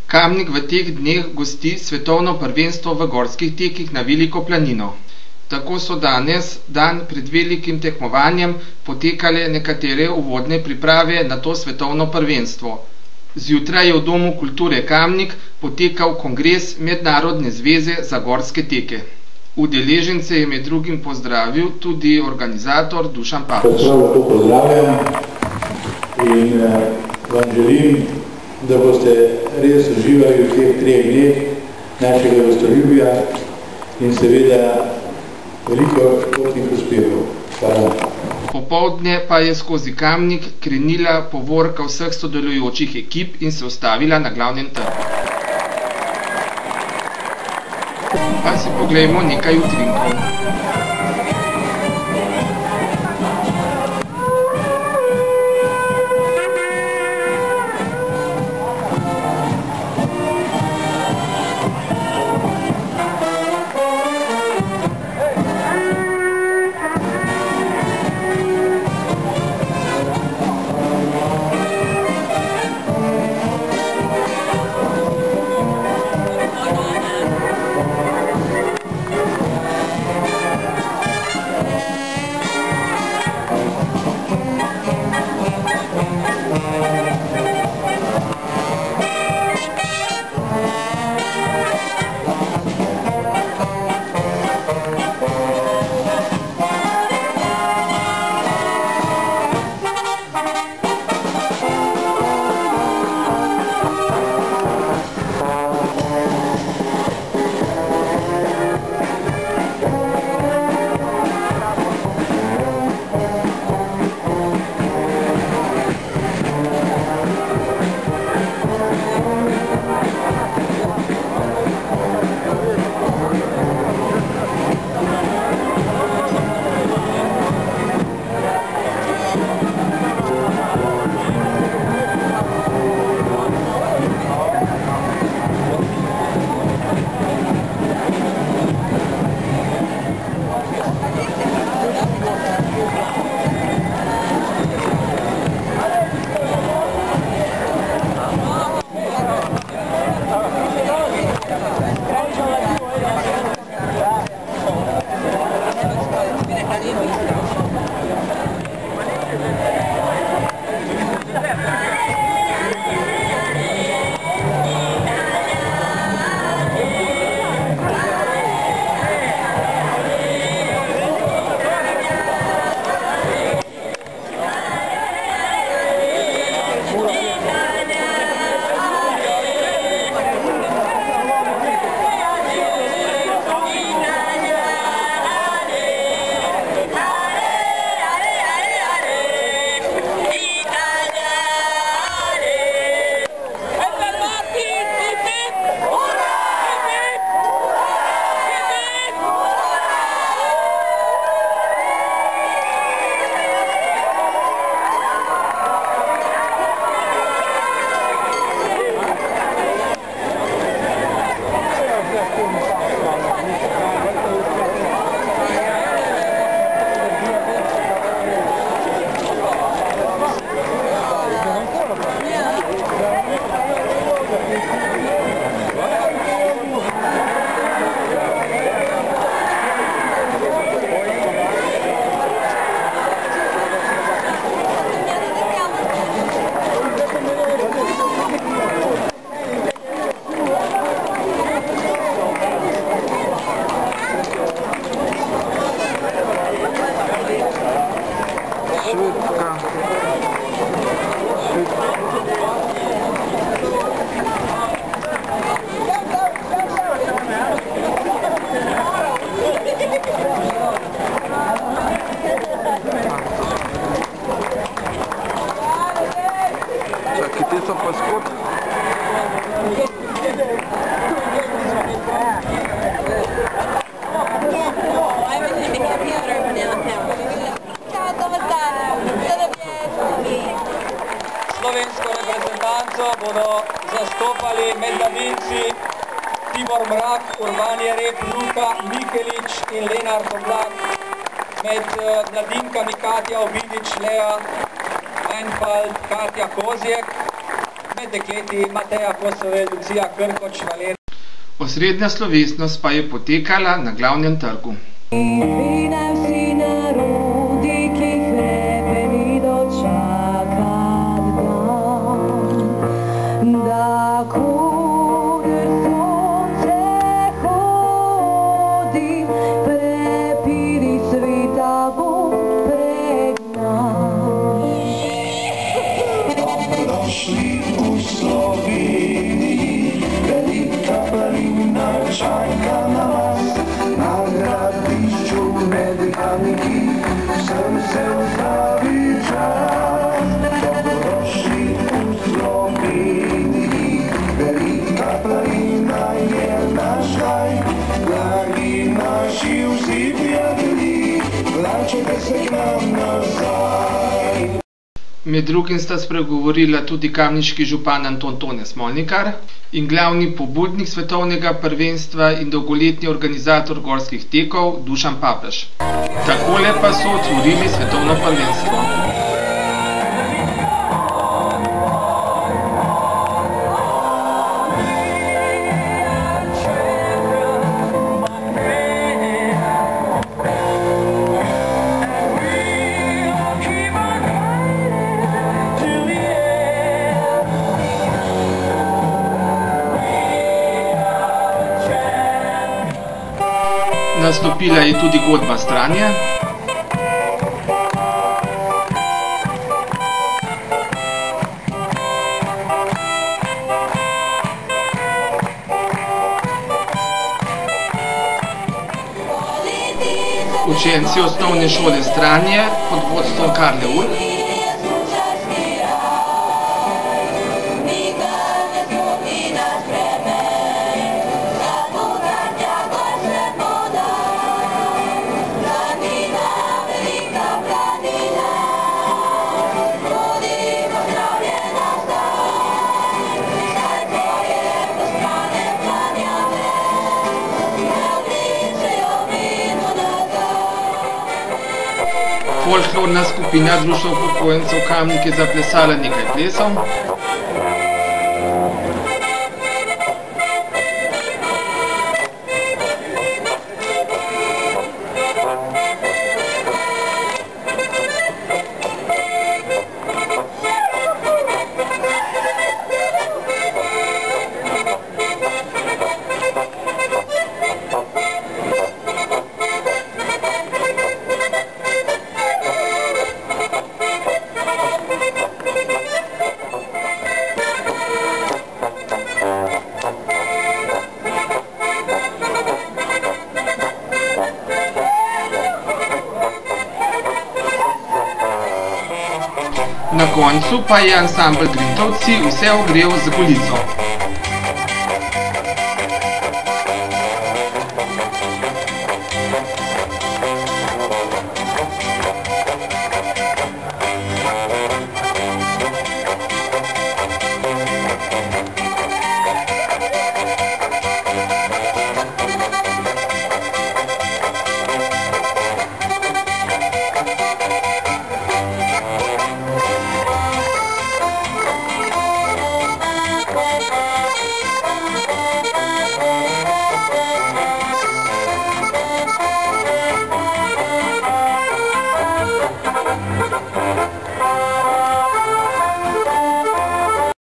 Kamnik v teh dneh gosti svetovno prvenstvo v gorskih tekih na Veliko planino. Tako so danes, dan pred velikim tekmovanjem, potekale nekatere uvodne priprave na to svetovno prvenstvo. Zjutraj je v Domu kulture Kamnik potekal kongres Mednarodne zveze za gorske teke. Udeležence je med drugim pozdravil tudi organizator Dušan Papež. Lepo pozdravljam in vam želim, da boste res uživali v teh 3 dneh našega gostoljubja in seveda veliko športnih uspehov. Hvala. Popoldne pa je skozi Kamnik krenila povorka vseh sodelujočih ekip in se ustavila na glavnem trgu. Pa si poglejmo nekaj utrinkov. Slovensko reprezentanco bodo zastopali med mladinci Tibor Mrak, Urban Jereb, Luka Mikelič in Lenart Oblak, med mladinkami Katja Ovidič, Lea Einfald, Katja Kozjek, med dekleti Mateja Kosovel, Lucija Krkoč, Valer. Osrednja slovesnost pa je potekala na glavnem trgu. Med drugim sta spregovorila tudi kamniški župan Anton Tone Smolnikar in glavni pobudnik svetovnega prvenstva in dolgoletni organizator gorskih tekov Dušan Papež. Takole pa so otvorili svetovno prvenstvo. Nastopila je tudi godba Stranje. Učenci osnovne šole Stranje pod vodstvom Karle Urh. Folklorna skupina Društva upokojencev Kamnik je zaplesala nekaj plesov. Na koncu pa je ansambel Grintovci vse ogrel z Golico.